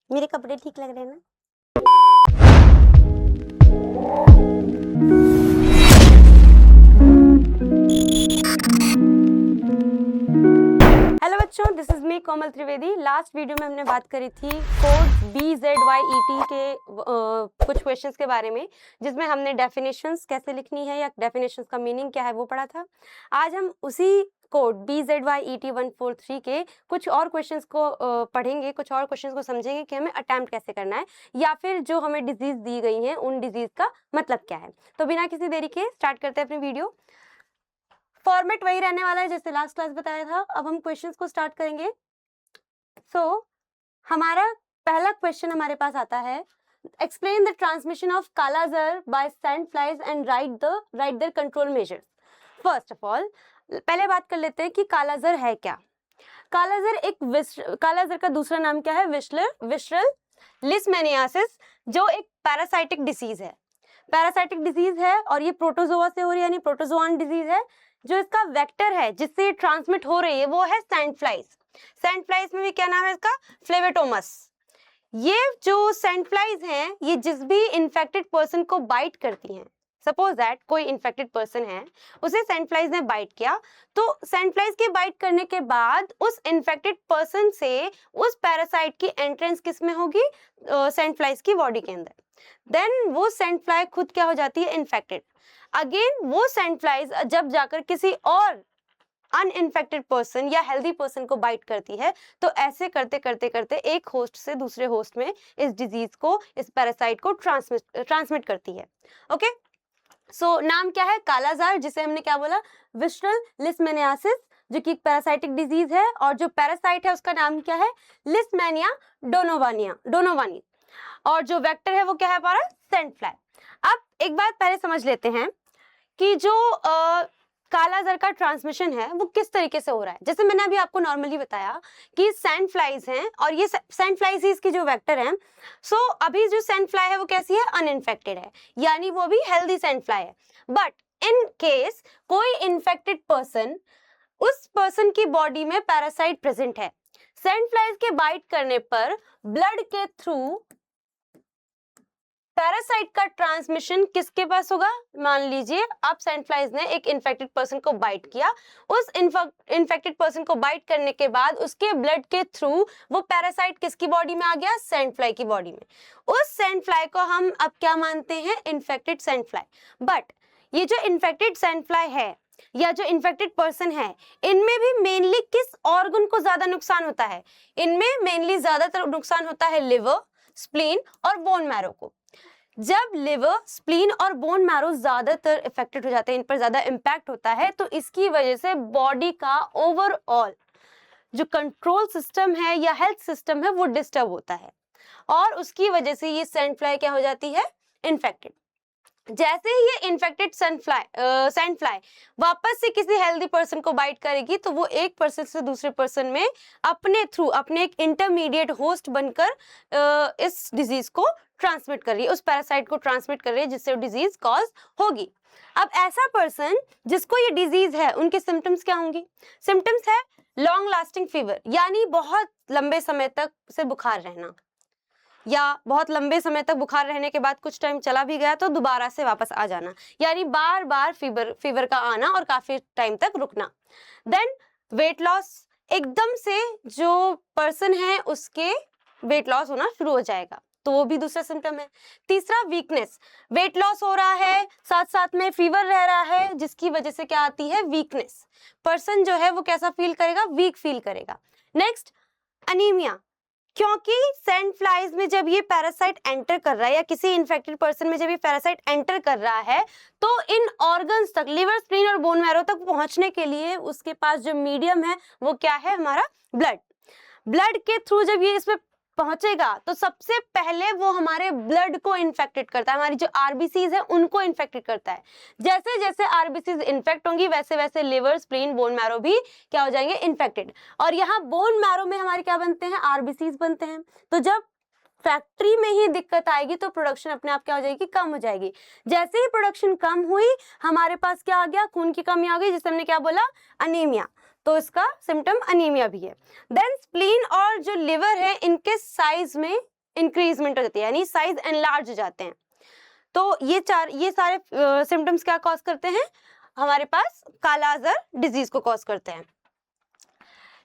मेरे कपड़े ठीक लग रहे हैं ना? हेलो बच्चों, this is me Komal Trivedi. Last video में हमने बात करी थी कोड BZYET के कुछ क्वेश्चंस के बारे में, जिसमें हमने डेफिनेशंस कैसे लिखनी है या डेफिनेशंस का मीनिंग क्या है वो पढ़ा था। आज हम उसी कोड BZYET 143 के कुछ और क्वेश्चंस को पढ़ेंगे, कुछ और क्वेश्चंस को समझेंगे कि हमें अटेम्प्ट कैसे करना है या फिर जो हमें डिजीज दी गई है उन डिजीज का मतलब क्या है। तो बिना किसी देरी के स्टार्ट करते हैं अपनी वीडियो। फॉर्मेट वही रहने वाला है जैसे लास्ट क्लास बताया था। अब हम क्वेश्चंस को स्टार्ट करेंगे। हमारा पहला क्वेश्चन हमारे पास आता है, explain the transmission of kala azar by sand flies and write their control measures. First of all पहले बात कर लेते हैं कि कालाजार है क्या। कालाजार का दूसरा नाम क्या है? विशरल लिस्मेनियासिस, जो एक पैरासाइटिक डिसीज है। पैरासाइटिक डिजीज है और ये प्रोटोजोआ से हो रही है, यानी प्रोटोजोआन डिजीज है। जो इसका वेक्टर है जिससे ये ट्रांसमिट हो रही है वो है सैंड फ्लाइज। सैंड फ्लाइज में भी क्या नाम है इसका? फ्लेवेटोमस। ये जो सैंड फ्लाइज हैं ये जिस भी इन्फेक्टेड पर्सन को बाइट करती हैं, सपोज दैट कोई इन्फेक्टेड पर्सन है, उसे सैंड फ्लाइज ने बाइट किया, तो सैंड फ्लाइज के बाइट करने के बाद उस इन्फेक्टेड पर्सन से उस पैरासाइट की एंट्रेंस किस में होगी? सैंड फ्लाइज की बॉडी के अंदर। देन वो सैंड फ्लाई खुद क्या हो जाती है? इन्फेक्टेड। अगेन वो सैंड फ्लाइज जब जाकर किसी और अनइन्फेक्टेड पर्सन या हेल्दी पर्सन को बाइट करती है, तो ऐसे करते करते करते एक होस्ट से दूसरे होस्ट में इस डिजीज को, इस पैरासाइट को ट्रांसमिट करती है। ओके, सो नाम क्या है? कालाजार, जिसे हमने क्या बोला? विशरल लिस्मेनियासिस, जो कि पैरासाइटिक डिजीज है। और जो पैरासाइट है उसका नाम क्या है? Leishmania donovani. और जो वेक्टर है वो क्या है हमारा? Sand fly. अब एक बात पहले समझ लेते हैं कि जो कालाजार का ट्रांसमिशन है वो किस तरीके से हो रहा है। जैसे मैंने अभी आपको नॉर्मली बताया कि सैंड फ्लाइज हैं और ये सैंड फ्लाइज ही इसकी जो वेक्टर है। सो अभी जो सैंड फ्लाई है वो कैसी है? अनइन्फेक्टेड है, यानी वो भी हेल्दी सैंड फ्लाई है। बट इन केस कोई इन्फेक्टेड पर्सन, उस पर्सन की बॉडी में पैरासाइट प्रेजेंट है, सैंड फ्लाइज के बाइट करने पर ब्लड के थ्रू पैरासाइट का ट्रांसमिशन किसके पास होगा? मान लीजिए अब सैंड फ्लाइज ने एक इन्फेक्टेड पर्सन को बाइट किया, उस इन्फेक्टेड पर्सन को बाइट करने के बाद उसके ब्लड के थ्रू वो पैरासाइट किसकी बॉडी में आ गया? सैंड फ्लाई की बॉडी में। उस सैंड फ्लाई को हम अब क्या मानते हैं? Infected sand fly. बट ये जो इन्फेक्टेड सैंड फ्लाई है या जो इन्फेक्टेड पर्सन है, इनमें भी मेनली किस ऑर्गन को ज्यादा नुकसान होता है? इनमें मेनली ज्यादातर नुकसान होता है लिवर, स्प्लीन और बोन मैरो को। जब लिवर, स्प्लीन और बोन मैरो ज्यादातर इफेक्टेड हो जाते हैं, इन पर ज्यादा इंपैक्ट होता है, तो इसकी वजह से बॉडी का ओवरऑल जो कंट्रोल सिस्टम है या हेल्थ सिस्टम है वो डिस्टर्ब होता है और उसकी वजह से ये सैंड फ्लाई क्या हो जाती है? इन्फेक्टेड। जैसे ही ये इन्फेक्टेड सैंड फ्लाई वापस से किसी हेल्दी पर्सन को बाइट करेगी, तो वो एक पर्सन से दूसरे पर्सन में अपने थ्रू, अपने एक इंटरमीडिएट होस्ट बनकर इस डिजीज को ट्रांसमिट कर रही है, उस पैरासाइट को ट्रांसमिट कर रही है, जिससे डिजीज कॉज होगी। अब ऐसा पर्सन जिसको ये डिजीज है, उनके सिम्टम्स क्या होंगी? सिम्टम्स है लॉन्ग लास्टिंग फीवर, यानी बहुत लंबे समय तक से बुखार रहना, या बहुत लंबे समय तक बुखार रहने के बाद कुछ टाइम चला भी गया तो दोबारा से वापस आ जाना, यानी बार बार फीवर का आना और काफी टाइम तक रुकना। देन वेट लॉस, एकदम से जो पर्सन है उसके वेट लॉस होना शुरू हो जाएगा, तो वो भी दूसरा सिम्टम है। तीसरा वीकनेस, वेट लॉस हो रहा है, साथ साथ में फीवर रह रहा है, जिसकी वजह से क्या आती है? वीकनेस। पर्सन जो है वो कैसा फील करेगा? वीक फील करेगा। नेक्स्ट अनीमिया, क्योंकि सैंड फ्लाइज में जब ये पैरासाइट एंटर कर रहा है या किसी इन्फेक्टेड पर्सन में जब ये पैरासाइट एंटर कर रहा है, तो इन ऑर्गन्स तक, लिवर, स्प्लीन और बोन मैरो तक पहुंचने के लिए उसके पास जो मीडियम है वो क्या है? हमारा ब्लड। ब्लड के थ्रू जब ये इसमें पहुंचेगा तो सबसे पहले वो हमारे ब्लड को इन्फेक्टेड करता है, हमारी जो आरबीसीज है उनको इन्फेक्टेड करता है। जैसे जैसे आरबीसीज इन्फेक्ट होंगी वैसे वैसे लिवर, स्प्लीन, बोन मैरो भी क्या हो जाएंगे? इन्फेक्टेड। और यहाँ बोन मैरो में हमारे क्या बनते हैं? आरबीसीज बनते हैं। तो जब फैक्ट्री में ही दिक्कत आएगी तो प्रोडक्शन अपने आप क्या हो जाएगी? कम हो जाएगी। जैसे ही प्रोडक्शन कम हुई, हमारे पास क्या आ गया? खून की कमी आ गई, जिसे हमने क्या बोला? अनीमिया। तो इसका सिम्टम अनीमिया भी है। देन स्प्लीन और जो लिवर है, इनके साइज में इंक्रीजमेंट हो जाती है, यानी साइज एनलार्ज हो जाते हैं। तो ये सारे सिम्टम्स क्या कॉज करते हैं, हमारे पास काला अजहर डिजीज को कॉज करते हैं।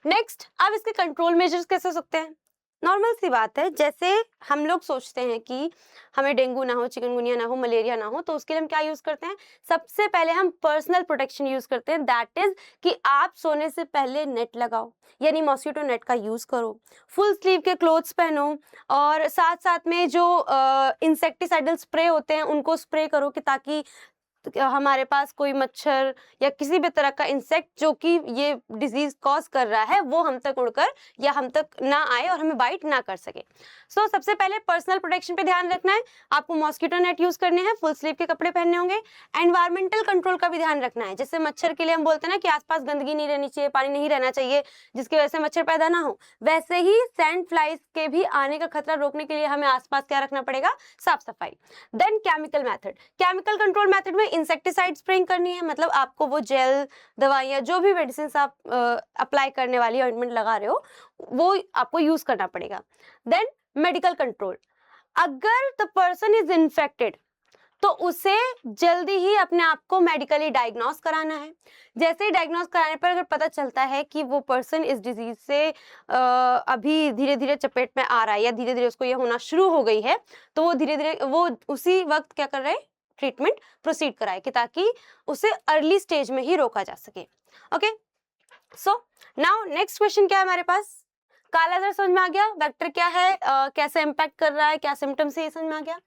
नेक्स्ट, अब इसके कंट्रोल मेजर्स कैसे हो सकते हैं? नॉर्मल सी बात है, जैसे हम लोग सोचते हैं कि हमें डेंगू ना हो, चिकनगुनिया ना हो, मलेरिया ना हो, तो उसके लिए हम क्या यूज करते हैं? सबसे पहले हम पर्सनल प्रोटेक्शन यूज करते हैं, दैट इज कि आप सोने से पहले नेट लगाओ, यानी मॉस्किटो नेट का यूज करो, फुल स्लीव के क्लोथ्स पहनो, और साथ साथ में जो इंसेक्टिसाइडल स्प्रे होते हैं उनको स्प्रे करो कि ताकि हमारे पास कोई मच्छर या किसी भी तरह का इंसेक्ट जो कि ये डिजीज कॉज कर रहा है वो हम तक उड़कर या हम तक ना आए और हमें बाइट ना कर सके। सो सबसे पहले पर्सनल प्रोटेक्शन पे ध्यान रखना है, आपको मॉस्किटो नेट यूज करने हैं, फुल स्लीव के कपड़े पहनने होंगे। एनवायरमेंटल कंट्रोल का भी ध्यान रखना है, जैसे मच्छर के लिए हम बोलते हैं ना कि आसपास गंदगी नहीं रहनी चाहिए, पानी नहीं रहना चाहिए जिसकी वजह से मच्छर पैदा ना हो, वैसे ही सैंड फ्लाइज के भी आने का खतरा रोकने के लिए हमें आसपास क्या रखना पड़ेगा? साफ सफाई। Then chemical method, chemical control method में इंसेक्टिसाइड स्प्रेइंग करनी है, मतलब आपको वो जेल, दवाइयाँ, जो भी मेडिसिन आप अप्लाई करने वाली ऑइंटमेंट लगा रहे हो वो आपको यूज करना पड़ेगा। देन मेडिकल कंट्रोल, अगर द पर्सन इज इन्फेक्टेड तो उसे जल्दी ही अपने आप को मेडिकली डायग्नोस कराना है। जैसे ही डायग्नोस कराने पर अगर पता चलता है कि वो पर्सन इस डिजीज से अभी धीरे धीरे चपेट में आ रहा है या धीरे धीरे उसको ये होना शुरू हो गई है, तो वो धीरे धीरे वो उसी वक्त क्या कर रहे हैं? ट्रीटमेंट प्रोसीड कराए कि ताकि उसे अर्ली स्टेज में ही रोका जा सके। Okay, so now next question क्या है हमारे पास? काला अजहर समझ में आ गया, वेक्टर क्या है, कैसे इम्पैक्ट कर रहा है, क्या सिम्टम्स है, ये समझ में आ गया।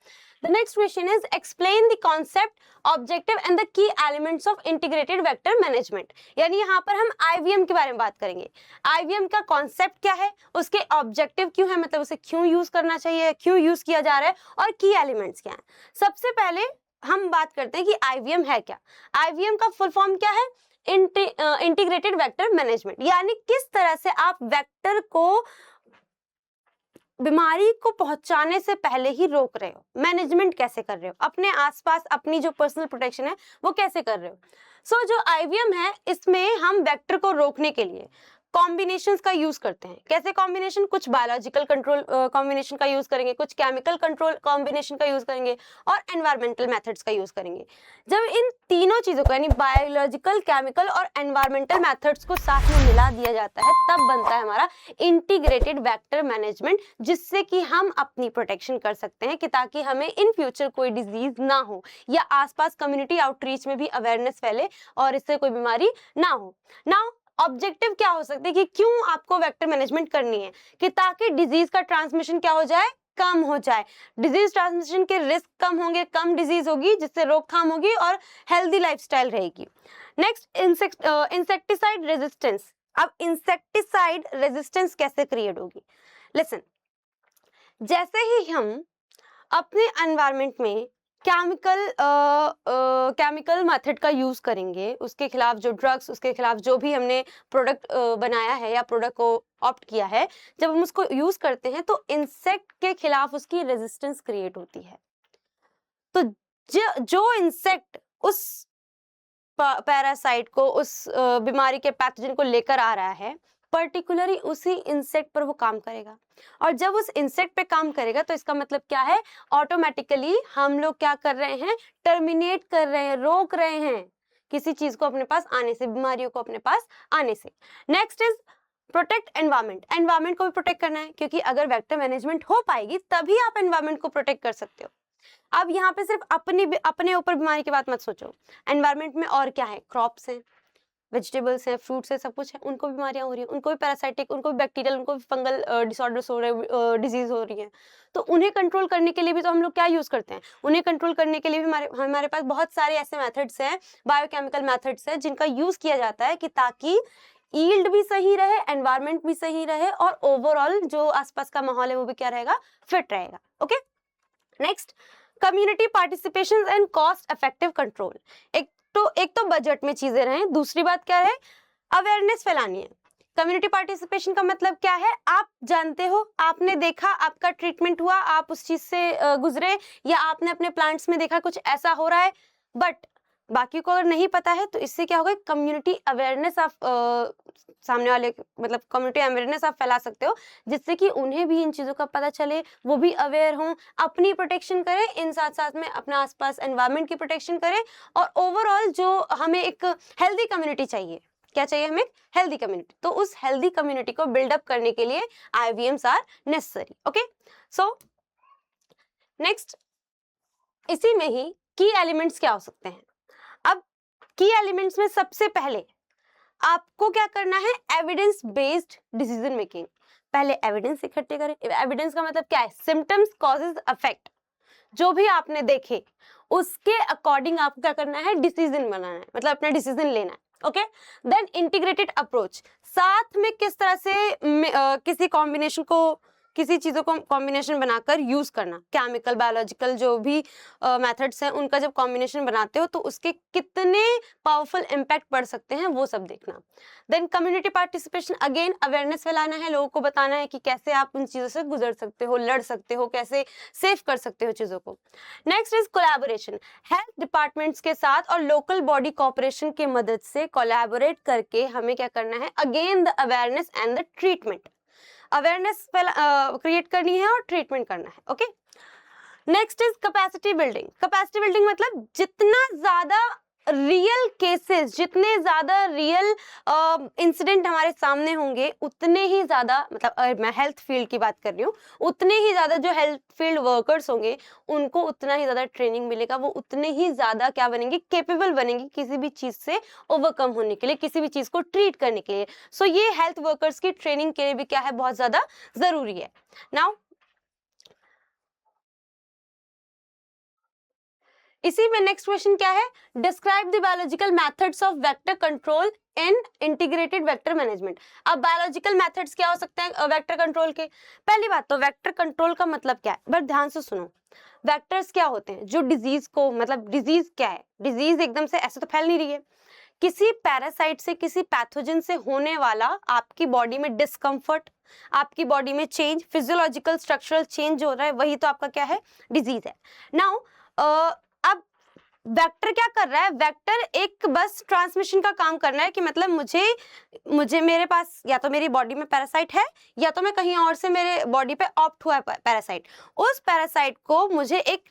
The next question is explain the concept, objective and the key elements of integrated vector management। यानी यहाँ पर हम IVM के बारे में बात करेंगे। IVM का कॉन्सेप्ट क्या है, उसके ऑब्जेक्टिव क्यों है, मतलब उसे क्यों यूज करना चाहिए, क्यों यूज किया जा रहा है, और की एलिमेंट्स क्या हैं। सबसे पहले हम बात करते हैं कि IVM है क्या। IVM का फुल फॉर्म क्या है? इंटीग्रेटेड वेक्टर मैनेजमेंट, यानी किस तरह से आप वेक्टर को बीमारी को पहुंचाने से पहले ही रोक रहे हो, मैनेजमेंट कैसे कर रहे हो, अपने आसपास अपनी जो पर्सनल प्रोटेक्शन है वो कैसे कर रहे हो। सो जो IVM है इसमें हम वेक्टर को रोकने के लिए कॉम्बिनेशंस का यूज करते हैं। कैसे कॉम्बिनेशन? कुछ बायोलॉजिकल कंट्रोल कॉम्बिनेशन का यूज करेंगे, कुछ केमिकल कंट्रोल कॉम्बिनेशन का यूज करेंगे और एनवायरमेंटल मेथड्स का यूज करेंगे। जब इन तीनों चीजों को यानी बायोलॉजिकल, केमिकल और एनवायरमेंटल मेथड्स को साथ में मिला दिया जाता है, तब बनता है हमारा इंटीग्रेटेड वेक्टर मैनेजमेंट, जिससे कि हम अपनी प्रोटेक्शन कर सकते हैं कि ताकि हमें इन फ्यूचर कोई डिजीज ना हो या आसपास कम्युनिटी आउटरीच में भी अवेयरनेस फैले और इससे कोई बीमारी ना हो। नाउ ऑब्जेक्टिव क्या हो सकते हैं कि क्यों आपको वेक्टर मैनेजमेंट करनी है? कि ताकि डिजीज का ट्रांसमिशन क्या हो जाए? कम हो जाए। डिजीज ट्रांसमिशन के रिस्क कम होंगे, कम डिजीज होगी जिससे रोकथाम होगी और हेल्दी लाइफस्टाइल रहेगी। Next, insecticide resistance. अब इंसेक्टिसाइड रेजिस्टेंस कैसे क्रिएट होगी? लिसन, जैसे ही हम अपने एनवायरनमेंट में केमिकल मेथड का यूज करेंगे, उसके खिलाफ जो ड्रग्स, उसके खिलाफ जो भी हमने प्रोडक्ट बनाया है या प्रोडक्ट को ऑप्ट किया है, जब हम उसको यूज करते हैं तो इंसेक्ट के खिलाफ उसकी रेजिस्टेंस क्रिएट होती है। तो जो इंसेक्ट उस पैरासाइट को, उस बीमारी के पैथोजन को लेकर आ रहा है, पर्टिकुलरली उसी इंसेक्ट पर वो काम करेगा। और जब उस इंसेक्ट पे काम करेगा तो इसका मतलब क्या है? ऑटोमेटिकली हम लोग क्या कर रहे हैं? टर्मिनेट कर रहे हैं, रोक रहे हैं किसी चीज को अपने पास आने से, बीमारियों को अपने पास आने से। Next is protect environment. Environment को भी प्रोटेक्ट करना है, क्योंकि अगर वेक्टर मैनेजमेंट हो पाएगी तभी आप एनवायरमेंट को प्रोटेक्ट कर सकते हो। अब यहाँ पे सिर्फ अपने ऊपर बीमारी की बात मत सोचो, एनवायरमेंट में और क्या है? क्रॉप्स हैं, वेजिटेबल्स हैं, फ्रूट्स है, सब कुछ है, उनको भी बीमारियां हो रही हैं, उनको भी पैरासाइटिक, उनको भी बैक्टीरियल, उनको भी फंगल डिसऑर्डर्स हो रहे हैं, डिजीज हो रही है। तो उन्हें कंट्रोल करने के लिए भी तो हम लोग क्या यूज करते हैं? उन्हें कंट्रोल करने के लिए भी हमारे पास बहुत सारे ऐसे मेथड्स हैं, बायोकेमिकल मेथड्स हैं, जिनका यूज किया जाता है कि ताकि यील्ड भी सही रहे, एनवायरमेंट भी सही रहे और ओवरऑल जो आसपास का माहौल है वो भी क्या रहेगा? फिट रहेगा। Okay, next, community participation and cost effective control. एक तो बजट में चीजें रहें, दूसरी बात क्या है? अवेयरनेस फैलानी है। कम्युनिटी पार्टिसिपेशन का मतलब क्या है? आप जानते हो, आपने देखा, आपका ट्रीटमेंट हुआ, आप उस चीज से गुजरे, या आपने अपने प्लांट्स में देखा कुछ ऐसा हो रहा है, बट बाकी को अगर नहीं पता है तो इससे क्या होगा, कम्युनिटी अवेयरनेस आप सामने वाले मतलब कम्युनिटी अवेयरनेस आप फैला सकते हो, जिससे कि उन्हें भी इन चीज़ों का पता चले, वो भी अवेयर हों, अपनी प्रोटेक्शन करें, इन साथ साथ में अपना आसपास एनवायरनमेंट की प्रोटेक्शन करें, और ओवरऑल जो हमें एक हेल्दी कम्युनिटी चाहिए, क्या चाहिए हमें, हेल्दी कम्युनिटी, तो उस हेल्दी कम्युनिटी को बिल्डअप करने के लिए IVMs are necessary. Okay, so next, इसी में ही की एलिमेंट्स क्या हो सकते हैं। अब की एलिमेंट्स में सबसे पहले आपको क्या करना है, एविडेंस बेस्ड डिसीजन मेकिंग। पहले एविडेंस इकट्ठे करें। एविडेंस का मतलब क्या है, सिम्टम्स, कॉजेज, इफेक्ट, जो भी आपने देखे उसके अकॉर्डिंग आपको क्या करना है, डिसीजन बनाना है, मतलब अपना डिसीजन लेना है। ओके, देन इंटीग्रेटेड अप्रोच, साथ में किस तरह से किसी कॉम्बिनेशन को, किसी चीज़ों को कॉम्बिनेशन बनाकर यूज करना, केमिकल, बायोलॉजिकल जो भी मेथड्स हैं उनका जब कॉम्बिनेशन बनाते हो तो उसके कितने पावरफुल इम्पैक्ट पड़ सकते हैं, वो सब देखना। Then community participation, again awareness फैलाना है, लोगों को बताना है कि कैसे आप उन चीज़ों से गुजर सकते हो, लड़ सकते हो, कैसे सेव कर सकते हो चीज़ों को। Next is collaboration, health departments के साथ और लोकल बॉडी कोऑपरेशन की मदद से कोलैबोरेट करके हमें क्या करना है, again the awareness and the treatment, awareness create करनी है और ट्रीटमेंट करना है। Okay, next is capacity building. Capacity building मतलब जितना ज्यादा रियल केसेस, जितने ज्यादा रियल इंसिडेंट हमारे सामने होंगे, उतने ही ज्यादा, मतलब मैं हेल्थ फील्ड की बात कर रही हूँ, उतने ही ज्यादा जो हेल्थ फील्ड वर्कर्स होंगे उनको उतना ही ज्यादा ट्रेनिंग मिलेगा, वो उतने ही ज्यादा क्या बनेंगे, केपेबल बनेंगे किसी भी चीज से ओवरकम होने के लिए, किसी भी चीज को ट्रीट करने के लिए। सो ये हेल्थ वर्कर्स की ट्रेनिंग के लिए भी क्या है, बहुत ज्यादा जरूरी है। नाउ इसी में नेक्स्ट क्वेश्चन क्या है, describe the biological methods of vector control in integrated vector management. अब बायोलॉजिकल मेथड्स क्या हो सकते हैं वेक्टर कंट्रोल के। पहली बात तो वेक्टर कंट्रोल का मतलब क्या है, बट ध्यान से सुनो, वेक्टर्स क्या होते हैं, जो डिजीज को, मतलब डिजीज क्या है, डिजीज एकदम से ऐसे तो फैल नहीं रही है, किसी पैरासाइट से, किसी पैथोजन से होने वाला आपकी बॉडी में डिस्कम्फर्ट, आपकी बॉडी में चेंज, फिजियोलॉजिकल स्ट्रक्चरल चेंज हो रहा है, वही तो आपका क्या है, डिजीज है। नाउ अब वेक्टर क्या कर रहा है, वेक्टर एक बस ट्रांसमिशन का काम करना है कि मतलब मुझे मेरे पास या तो मेरी बॉडी में पैरासाइट है, या तो मैं कहीं और से मेरे बॉडी पे ऑप्ट हुआ है पैरासाइट, उस पैरासाइट को मुझे एक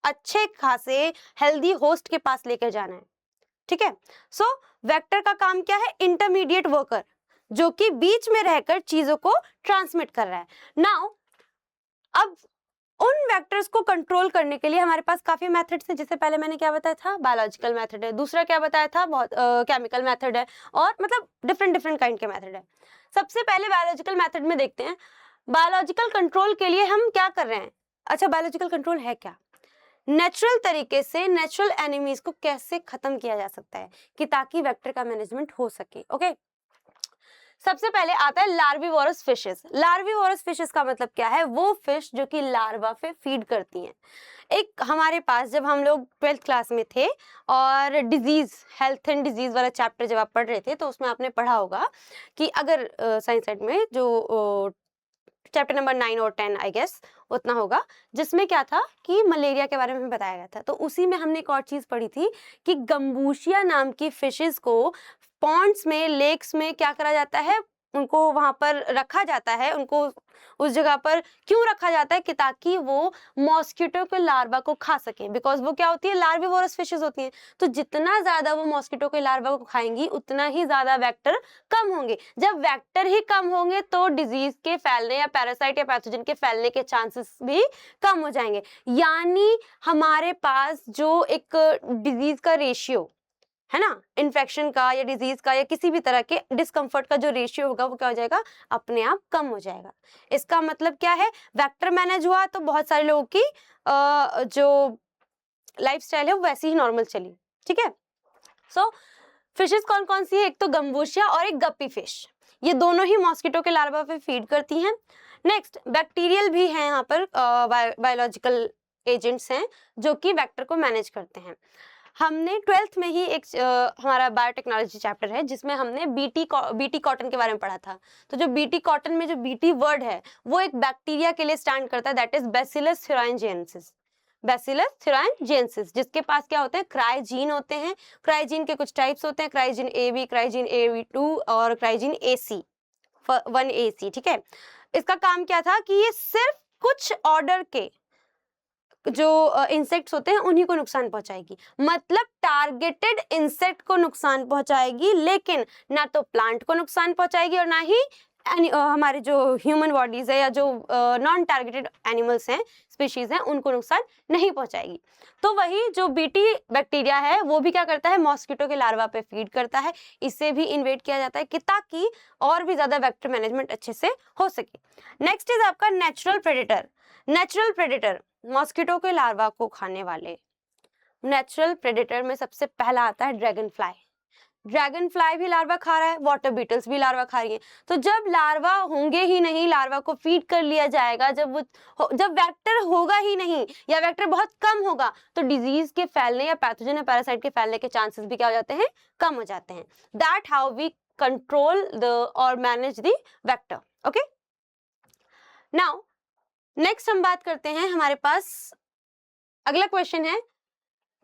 अच्छे खासे हेल्दी होस्ट के पास लेकर जाना है। ठीक है, सो वेक्टर का काम क्या है, इंटरमीडिएट वर्कर, जो कि बीच में रहकर चीजों को ट्रांसमिट कर रहा है। नाउ अब उन वेक्टर्स को कंट्रोल करने के लिए हमारे पास काफी मेथड्स हैं, जैसे पहले मैंने क्या बताया था, बायोलॉजिकल मेथड है, दूसरा क्या बताया था, बहुत केमिकल मेथड है, और मतलब डिफरेंट काइंड के मेथड है। सबसे पहले बायोलॉजिकल मेथड में देखते हैं, बायोलॉजिकल कंट्रोल के लिए हम क्या कर रहे हैं। अच्छा, बायोलॉजिकल कंट्रोल है क्या, नेचुरल तरीके से नेचुरल एनिमीज को कैसे खत्म किया जा सकता है कि ताकि वेक्टर का मैनेजमेंट हो सके। ओके, सबसे पहले आता है लार्विवोरस फिशेस। लार्विवोरस फिशेस का मतलब क्या है, वो फिश जो कि लार्वा पे फीड करती हैं। एक हमारे पास जब हम लोग 12th क्लास में थे और डिजीज, हेल्थ एंड डिजीज वाला चैप्टर जब आप पढ़ रहे थे, तो उसमें आपने पढ़ा होगा कि अगर साइंस साइड में जो चैप्टर नंबर 9 और 10 आई गेस उतना होगा, जिसमें क्या था कि मलेरिया के बारे में बताया गया था। तो उसी में हमने एक और चीज पढ़ी थी कि गंबूशिया नाम की फिशेस को पॉन्ड्स में, लेक्स में क्या करा जाता है, उनको वहां पर रखा जाता है, उनको उस जगह पर क्यों रखा जाता है कि ताकि वो मॉस्किटो के लार्वा को खा सकें, बिकॉज वो क्या होती है, लार्विवोरस फिशेस होती हैं। तो जितना ज्यादा वो मॉस्किटो के लार्वा को खाएंगी उतना ही ज्यादा वेक्टर कम होंगे। जब वेक्टर ही कम होंगे तो डिजीज के फैलने या पैरासाइट या पैथोजन के फैलने के चांसेस भी कम हो जाएंगे। यानी हमारे पास जो एक डिजीज का रेशियो है ना, इन्फेक्शन का या डिजीज का या किसी भी तरह के डिस्कम्फर्ट का जो रेशियो होगा वो क्या हो जाएगा, अपने आप कम हो जाएगा। इसका मतलब क्या है, वेक्टर मैनेज हुआ तो बहुत सारे लोगों की जो लाइफस्टाइल है वो वैसी ही नॉर्मल चली। ठीक है, सो फिशेस कौन कौन सी है, एक तो गंबूशिया और एक गप्पी फिश, ये दोनों ही मॉस्किटो के लार्वा पे फीड करती हैं। नेक्स्ट बैक्टीरियल भी हैं यहाँ पर, बायोलॉजिकल एजेंट्स हैं जो कि वेक्टर को मैनेज करते हैं। हमने 12th में ही एक हमारा बायोटेक्नोलॉजी चैप्टर है जिसमें हमने बीटी कॉटन के बारे में पढ़ा था। तो जो बीटी कॉटन में जो बीटी वर्ड है वो एक बैक्टीरिया के लिए स्टैंड करता है, that is bacillus thuringiensis। Bacillus thuringiensis, जिसके पास क्या होते हैं, क्राइजीन होते हैं। क्राइजीन के कुछ टाइप्स होते हैं, क्राइजीन ए बी, क्राइजीन ए 2 और क्राइजीन ए सी 1AC, ठीक है। इसका काम क्या था कि ये सिर्फ कुछ ऑर्डर के जो इंसेक्ट्स होते हैं उन्हीं को नुकसान पहुंचाएगी, मतलब टारगेटेड इंसेक्ट को नुकसान पहुंचाएगी, लेकिन ना तो प्लांट को नुकसान पहुंचाएगी और ना ही हमारे जो ह्यूमन बॉडीज है या जो नॉन टारगेटेड एनिमल्स हैं, स्पीशीज हैं, उनको नुकसान नहीं पहुंचाएगी। तो वही जो बीटी बैक्टीरिया है वो भी क्या करता है, मॉस्किटो के लार्वा पे फीड करता है, इससे भी इन्वेट किया जाता है कि ताकि और भी ज्यादा वेक्टर मैनेजमेंट अच्छे से हो सके। नेक्स्ट इज आपका natural predator. Natural predator mosquito के लार्वा को खाने वाले नेचुरल प्रेडेटर में सबसे पहला आता है ड्रैगन फ्लाई। ड्रैगन फ्लाई भी लार्वा खा रहा है, वाटर बीटल्स भी लार्वा खा रही है। तो जब लार्वा होंगे ही नहीं, लार्वा को फीड कर लिया जाएगा, जब वेक्टर होगा ही नहीं या वेक्टर बहुत कम होगा, तो डिजीज के फैलने या पैथोजन या पैरासाइट के फैलने के चांसेस भी क्या हो जाते हैं, कम हो जाते हैं। That how we control the और manage the vector. Okay, now next हम बात करते हैं, हमारे पास अगला क्वेश्चन है,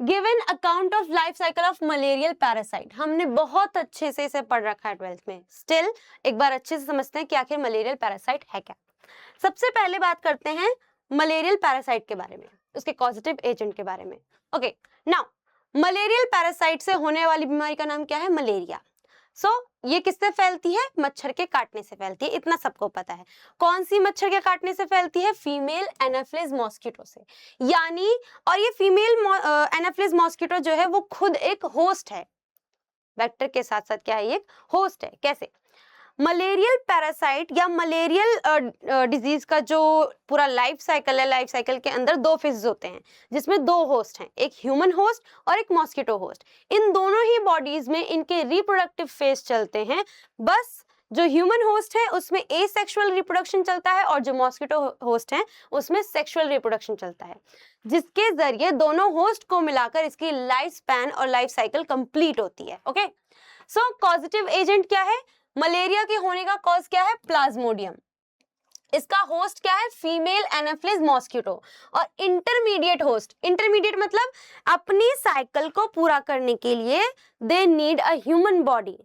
given account of life cycle of malarial parasite. हमने बहुत अच्छे से इसे पढ़ रखा है 12th में, स्टिल एक बार अच्छे से समझते हैं कि आखिर मलेरियल पैरासाइट है क्या। सबसे पहले बात करते हैं मलेरियल पैरासाइट के बारे में, उसके कॉजेटिव एजेंट के बारे में। ओके, नाउ मलेरियल पैरासाइट से होने वाली बीमारी का नाम क्या है, मलेरिया। ये किससे फैलती है, मच्छर के काटने से फैलती है, इतना सबको पता है। कौन सी मच्छर के काटने से फैलती है, फीमेल एनाफिलिस मॉस्किटो से। यानी और ये फीमेल एनाफिलिस मॉस्किटो जो है वो खुद एक होस्ट है, वेक्टर के साथ साथ क्या है, ये एक होस्ट है। कैसे, मलेरियल पैरासाइट या मलेरियल डिजीज का जो पूरा लाइफ साइकिल है, लाइफ साइकिल के अंदर दो फेजेस होते हैं, जिसमें दो होस्ट हैं, एक ह्यूमन होस्ट और एक मॉस्किटो होस्ट। इन दोनों ही बॉडीज में इनके रिप्रोडक्टिव फेज चलते हैं। बस जो ह्यूमन होस्ट है उसमें एसेक्सुअल रिप्रोडक्शन चलता है और जो मॉस्किटो होस्ट है उसमें सेक्सुअल रिप्रोडक्शन चलता है, जिसके जरिए दोनों होस्ट को मिलाकर इसकी लाइफ स्पैन और लाइफ साइकिल कंप्लीट होती है। ओके, सो कॉजेटिव एजेंट क्या है, मलेरिया के होने का कॉज क्या है, प्लाज्मोडियम। इसका होस्ट क्या है, फीमेल एनाफिलिस मॉस्किटो। और इंटरमीडिएट होस्ट, इंटरमीडिएट मतलब अपनी साइकिल को पूरा करने के लिए they need a human body,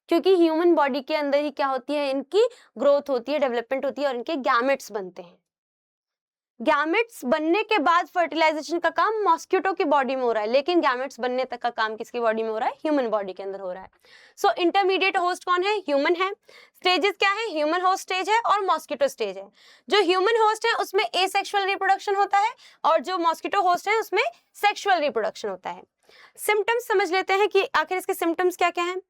क्योंकि ह्यूमन बॉडी के अंदर ही क्या होती है, इनकी ग्रोथ होती है, डेवलपमेंट होती है और इनके गैमेट्स बनते हैं। गैमेट्स बनने के बाद फर्टिलाइजेशन का काम मॉस्किटो की बॉडी में हो रहा है, लेकिन गैमेट्स बनने तक का काम किसकी बॉडी में हो रहा है, ह्यूमन बॉडी के अंदर हो रहा है। सो इंटरमीडिएट होस्ट कौन है, ह्यूमन है। स्टेजेस क्या है, ह्यूमन होस्ट स्टेज है और मॉस्किटो स्टेज है। जो ह्यूमन होस्ट है उसमें एसेक्सुअल रिप्रोडक्शन होता है और जो मॉस्किटो होस्ट है उसमें सेक्सुअल रिप्रोडक्शन होता है। सिम्टम्स समझ लेते हैं कि आखिर इसके सिम्टम्स क्या क्या हैं।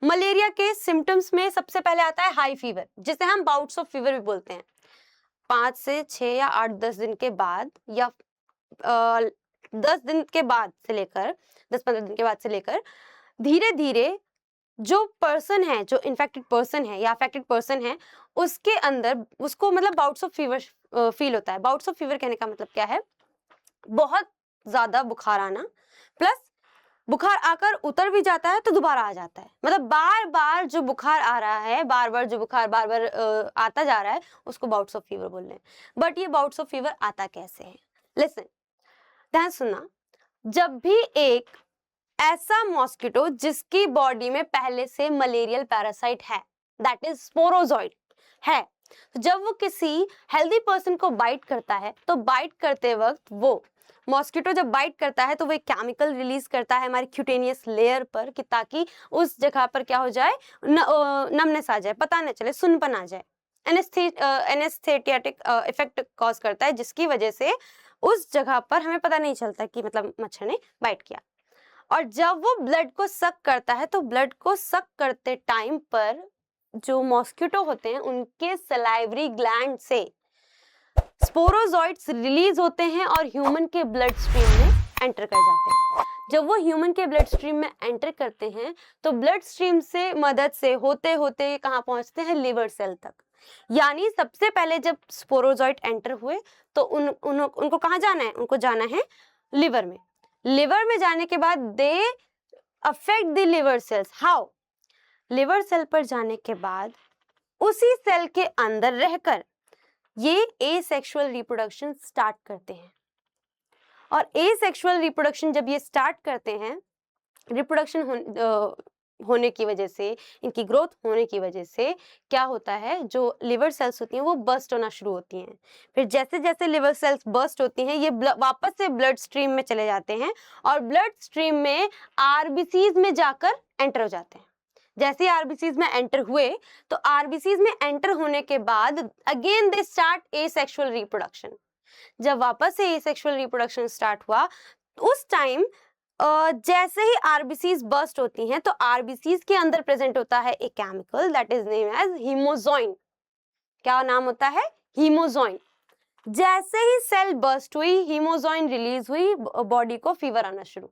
मलेरिया के सिम्टम्स में सबसे पहले आता है हाई फीवर, जिसे हम बाउट्स ऑफ फीवर भी बोलते हैं। 5 से 6 या 8-10 दिन के बाद या 10 दिन के बाद से लेकर 10-15 दिन के बाद से लेकर धीरे धीरे जो पर्सन है, जो इन्फेक्टेड पर्सन है या अफेक्टेड पर्सन है, उसके अंदर उसको मतलब बाउट्स ऑफ फीवर फील होता है। बाउट्स ऑफ फीवर कहने का मतलब क्या है, बहुत ज्यादा बुखार आना, प्लस बुखार आकर उतर भी जाता है तो दोबारा आ जाता है, मतलब बार बार जो बुखार आ रहा है, बार बार जो बुखार बार बार आता जा रहा है, उसको बाउट्स ऑफ फीवर बोल रहे हैं। बट ये बाउट्स ऑफ फीवर आता कैसे है, लिसन, ध्यान सुनना। जब भी एक ऐसा मॉस्किटो जिसकी बॉडी में पहले से मलेरियल पैरासाइट है, दैट इज स्पोरोजॉइड है, तो जब वो किसी हेल्दी पर्सन को बाइट करता है, तो बाइट करते वक्त वो मॉस्किटो जब बाइट करता है तो वो एक केमिकल रिलीज करता है हमारी क्यूटेनियस लेयर पर, कि ताकि उस जगह पर क्या हो जाए, नमनेस आ जाए, पता न चले, सुनपन आ जाए। एनेस्थेटिक इफेक्ट कॉज करता है, जिसकी वजह से उस जगह पर हमें पता नहीं चलता कि मतलब मच्छर ने बाइट किया। और जब वो ब्लड को सक करता है, तो ब्लड को सक करते टाइम पर जो मॉस्किटो होते हैं उनके सलाइवरी ग्लैंड से स्पोरोजॉइड्स रिलीज होते हैं और ह्यूमन के ब्लड स्ट्रीम में एंटर कर जाते हैं। जब वो ह्यूमन के ब्लड स्ट्रीम में एंटर करते हैं तो ब्लड स्ट्रीम से मदद से होते होते कहाँ पहुंचते हैं, लिवर सेल तक। यानी सबसे पहले जब स्पोरोजॉइड एंटर हुए तो उनको कहाँ जाना है, उनको जाना है लिवर में। लिवर में जाने के बाद they affect the liver cells. How, liver cell पर जाने के बाद उसी सेल के अंदर रहकर ये एसेक्सुअल रिप्रोडक्शन स्टार्ट करते हैं। और एसेक्सुअल रिप्रोडक्शन जब ये स्टार्ट करते हैं, रिप्रोडक्शन होने की वजह से, इनकी ग्रोथ होने की वजह से क्या होता है, जो लिवर सेल्स होती हैं वो बर्स्ट होना शुरू होती हैं। फिर जैसे जैसे लिवर सेल्स बर्स्ट होती हैं, ये वापस से ब्लड स्ट्रीम में चले जाते हैं और ब्लड स्ट्रीम में आरबीसीज में जाकर एंटर हो जाते हैं। जैसे आरबीसीज में एंटर हुए, तो आरबीसीज में एंटर होने के बाद again they start asexual reproduction. जब वापस से एसेक्सुअल रिप्रोडक्शन स्टार्ट हुआ, उस टाइम जैसे ही आरबीसीज बर्स्ट होती हैं, तो आरबीसीज के अंदर प्रेजेंट होता है एक chemical that is name as hemozoin. क्या नाम होता है? हीमोजोइन। जैसे ही सेल बर्स्ट हुई, हीमोजोइन रिलीज हुई, बॉडी को फीवर आना शुरू।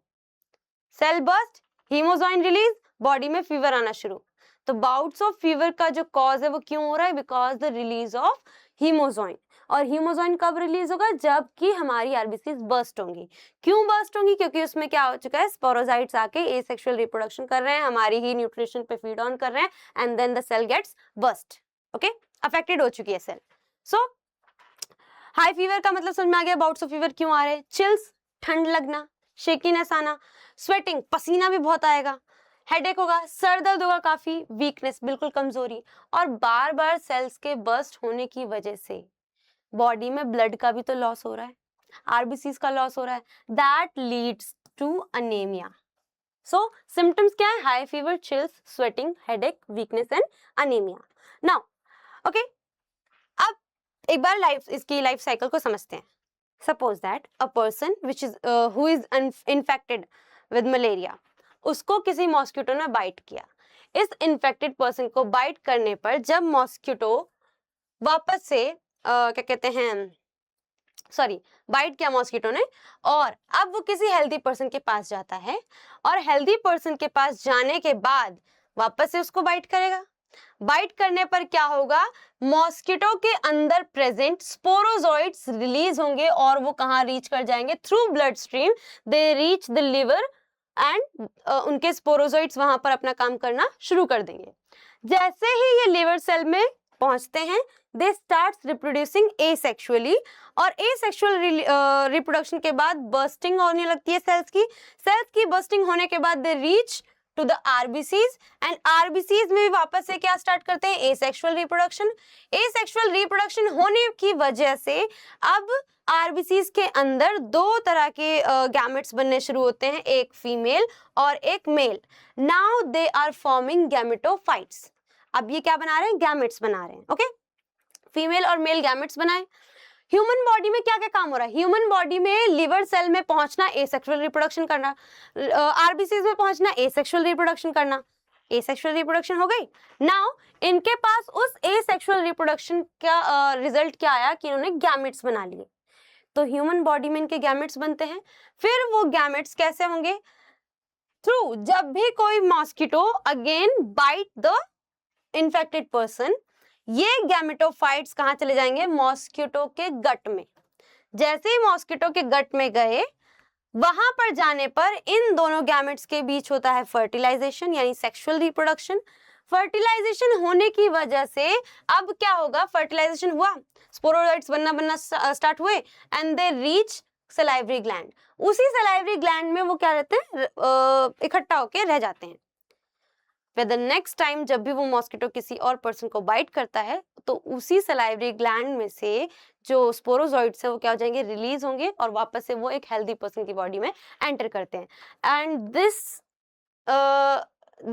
Cell burst, hemozoin release, body में फीवर आना शुरू। तो बाउट्स ऑफ फीवर का जो कॉज है वो क्यों हो रहा है? Because the release of hemozoin. और हीमोजोइन कब रिलीज होगा? जबकि हमारी आरबीसीज बर्स्ट होंगी। क्यों बर्स्ट होंगी? क्योंकि उसमें क्या हो चुका है, स्पोरोजाइट्स आके एसेक्सुअल रिप्रोडक्शन कर रहे हैं, हमारी ही न्यूट्रिशन पे फीड ऑन कर रहे हैं, and then the cell gets burst. Okay, affected हो चुकी है सेल। सो हाई फीवर का मतलब समझ में आ गया, बाउट्स ऑफ फीवर क्यों आ रहे हैं? चिल्स, ठंड लगना, शेकीनेस आना, स्वेटिंग, पसीना भी बहुत आएगा, हेडेक होगा, सर दर्द होगा काफी, वीकनेस, बिल्कुल कमजोरी, और बार बार सेल्स के बर्स्ट होने की वजह से बॉडी में ब्लड का भी तो लॉस हो रहा है, आरबीसीज का लॉस हो रहा है, that leads to anaemia. So symptoms क्या है? High fever, chills, sweating, headache, weakness and anaemia. Now okay, अब एक बार इसकी लाइफ साइकिल को समझते हैं। Suppose that a person which is who is infected with malaria, उसको किसी मॉस्किटो ने बाइट किया। इस इन्फेक्टेड पर्सन को बाइट करने पर जब मॉस्किटो वापस से क्या कहते हैं, सॉरी, बाइट किया मॉस्किटो ने, और अब वो किसी हेल्दी पर्सन के पास जाता है, और हेल्दी पर्सन के पास जाने के बाद वापस से उसको बाइट करेगा। बाइट करने पर क्या होगा? मॉस्किटो के अंदर प्रेजेंट स्पोरोजोइड्स रिलीज होंगे, और वो कहाँ रीच कर जाएंगे? Through blood stream they reach the liver, and उनके स्पोरोजोइड्स वहां पर अपना काम करना शुरू कर देंगे। जैसे ही ये लिवर सेल में पहुंचते हैं, दे स्टार्ट रिप्रोड्यूसिंग एसेक्सुअली, और एसेक्सुअल रिप्रोडक्शन के बाद बर्स्टिंग होने लगती है सेल्स की बर्स्टिंग होने के बाद they reach to the RBCs, and RBCs में भी वापस से क्या स्टार्ट करते हैं? Asexual reproduction. एसेक्सुअल रिप्रोडक्शन होने की वजह से अब आरबीसीज के अंदर दो तरह के गैमेट्स बनने शुरू होते हैं, एक फीमेल और एक male. Now they are forming gametophytes. अब ये क्या बना रहे हैं? गैमेट्स बना रहे हैं। ओके, फीमेल और मेल गैमेट्स बनाए। ह्यूमन बॉडी में क्या क्या काम हो रहा है? ह्यूमन बॉडी में लिवर सेल में पहुंचना, एसेक्सुअल रिप्रोडक्शन करना, आरबीसीज में पहुंचना, एसेक्सुअल रिप्रोडक्शन करना। एसेक्सुअल रिप्रोडक्शन हो गई। नाउ इनके पास उस एसेक्सुअल रिप्रोडक्शन का रिजल्ट क्या आया कि इन्होंने गैमेट्स बना लिए। तो ह्यूमन बॉडी में इनके गैमेट्स बनते हैं। फिर वो गैमेट्स कैसे होंगे? थ्रू, जब भी कोई mosquito again bite the infected person, ये गैमेटोफाइट्स कहाँ चले जाएंगे? मॉस्किटो के गट में। जैसे ही मॉस्किटो के गट में गए, वहां पर जाने पर इन दोनों गैमेट्स के बीच होता है फर्टिलाइजेशन, यानी सेक्सुअल रिप्रोडक्शन। फर्टिलाइजेशन होने की वजह से अब क्या होगा? फर्टिलाइजेशन हुआ, स्पोरोजोइट्स बनना स्टार्ट हुए, and they reach salivary gland. उसी सलाइवरी ग्लैंड में वो क्या रहते हैं? इकट्ठा होके रह जाते हैं। फिर द नेक्स्ट टाइम जब भी वो मॉस्किटो किसी और पर्सन को बाइट करता है, तो उसी सलाइवरी ग्लैंड में से जो स्पोरोजोइड्स है वो क्या हो जाएंगे? रिलीज होंगे, और वापस से वो एक हेल्दी पर्सन की बॉडी में एंटर करते हैं। And this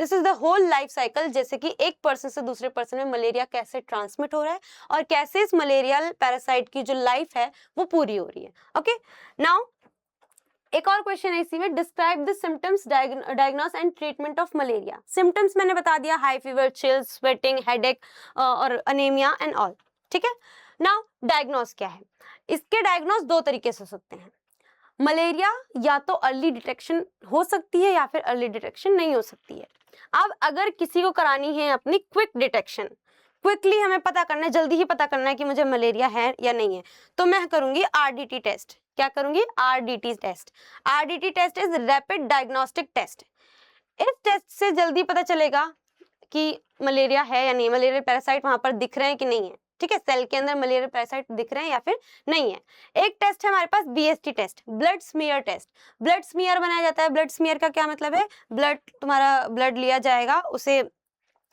is the whole life cycle, जैसे कि एक पर्सन से दूसरे पर्सन में मलेरिया कैसे ट्रांसमिट हो रहा है, और कैसे इस मलेरियल पैरासाइट की जो लाइफ है वो पूरी हो रही है। ओके, नाउ एक और क्वेश्चन है इसी में, describe the symptoms, diagnose and treatment of malaria. Symptoms मैंने बता दिया, high fever, chills, sweating, headache और अनेमिया एंड ऑल। ठीक है, नाउ डायग्नोस क्या है? इसके डायग्नोस दो तरीके से हो सकते हैं। मलेरिया या तो अर्ली डिटेक्शन हो सकती है, या फिर अर्ली डिटेक्शन नहीं हो सकती है। अब अगर किसी को करानी है अपनी क्विक डिटेक्शन, क्विकली हमें पता करना है, जल्दी ही पता करना है कि मुझे मलेरिया है या नहीं है, तो मैं करूंगी आरडीटी टेस्ट। क्या करूंगी? RDT test. RDT test is rapid diagnostic test. इस टेस्ट से जल्दी पता चलेगा कि मलेरिया है या नहीं, मलेरिया पैरासाइट वहां पर दिख रहे हैं कि नहीं है। ठीक है, सेल के अंदर मलेरियल पैरासाइट दिख रहे हैं या फिर नहीं है। एक टेस्ट है हमारे पास BST test, blood smear test. Blood smear बनाया जाता है। ब्लड स्मीयर का क्या मतलब है, तुम्हारा ब्लड लिया जाएगा, उसे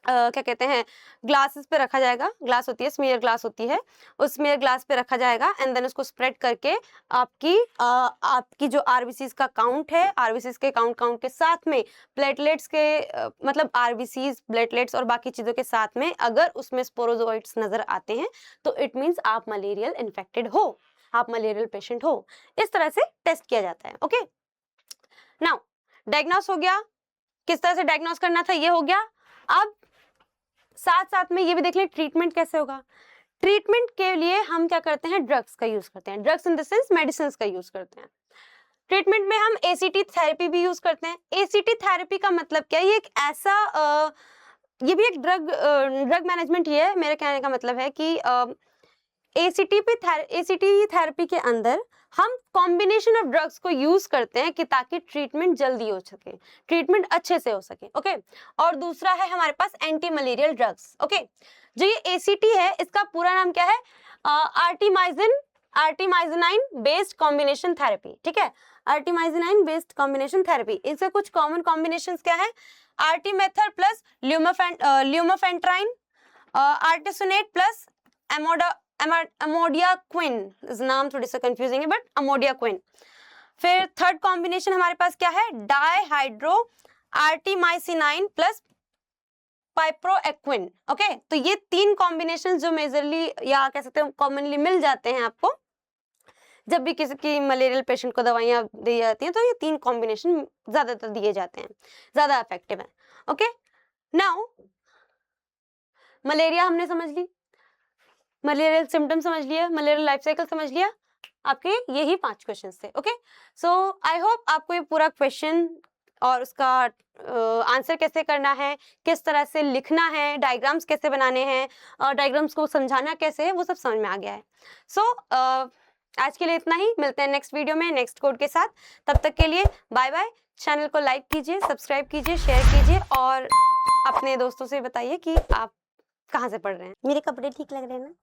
क्या कहते हैं, ग्लासेस पे रखा जाएगा, ग्लास होती है, स्मीयर ग्लास होती है, उस स्मीयर ग्लास पे रखा जाएगा एंड देन उसको स्प्रेड करके आपकी जो आरबीसीज का काउंट है, आरबीसीज के काउंट के साथ में प्लेटलेट्स के मतलब आरबीसीज, प्लेटलेट्स और बाकी चीजों के साथ में अगर उसमें स्पोरोजोइट्स नजर आते हैं तो इट मींस आप मलेरियल इन्फेक्टेड हो, आप मलेरियल पेशेंट हो। इस तरह से टेस्ट किया जाता है। ओके, नाउ डायग्नोस हो गया, किस तरह से डायग्नोस करना था ये हो गया। अब साथ साथ में ये भी देख लें ट्रीटमेंट कैसे होगा। ट्रीटमेंट के लिए हम क्या करते हैं, ड्रग्स का यूज करते हैं, drugs in the sense medicine का यूज करते हैं। ट्रीटमेंट में हम ACT थेरेपी भी यूज करते हैं। ACT थेरेपी का मतलब क्या है, ये एक ऐसा ये भी एक ड्रग मैनेजमेंट ही है। मेरे कहने का मतलब है कि ACT थेरेपी के अंदर हम कॉम्बिनेशन ऑफ ड्रग्स को यूज करते हैं कि ताकि ट्रीटमेंट जल्दी हो सके, ट्रीटमेंट अच्छे से हो सके। ओके, और दूसरा है हमारे पास एंटी मलेरियल ड्रग्स। ओके, जो ये ACT है इसका पूरा नाम क्या है, आर्टिमाइजिनाइन बेस्ड कॉम्बिनेशन थेरेपी। ठीक है, आर्टिमाइजिनाइन बेस्ड कॉम्बिनेशन थेरेपी। इसके कुछ कॉमन कॉम्बिनेशंस क्या है, आर्टिमेथर प्लस ल्यूमेफेंट्राइन, आर्टिसोनेट प्लस अमोडियाक्विन, नाम थोड़ी सा कंफ्यूजिंग है बट अमोडियाक्विन। फिर थर्ड कॉम्बिनेशन हमारे पास क्या है, डाईहाइड्रो आर्टिमाइसिनाइन प्लस पाइप्रोएक्विन। ओके, तो ये 3 कॉम्बिनेशन जो मेजरली या कह सकते हैं कॉमनली मिल जाते हैं आपको जब भी किसी की मलेरियल पेशेंट को दवाइयां दी जाती हैं, तो ये 3 कॉम्बिनेशन ज्यादातर दिए जाते हैं, ज्यादा इफेक्टिव है। ओके, नाउ मलेरिया हमने समझ ली, मलेरियल सिम्टम समझ लिया, मलेरियल लाइफ साइकिल समझ लिया। आपके यही 5 क्वेश्चन थे। ओके, सो आई होप आपको ये पूरा क्वेश्चन और उसका आंसर कैसे करना है, किस तरह से लिखना है, डायग्राम्स कैसे बनाने हैं और डायग्राम्स को समझाना कैसे है, वो सब समझ में आ गया है। सो आज के लिए इतना ही, मिलते हैं नेक्स्ट वीडियो में नेक्स्ट कोड के साथ। तब तक के लिए बाय बाय। चैनल को लाइक कीजिए, सब्सक्राइब कीजिए, शेयर कीजिए और अपने दोस्तों से बताइए कि आप कहाँ से पढ़ रहे हैं। मेरे कपड़े ठीक लग रहे हैं ना।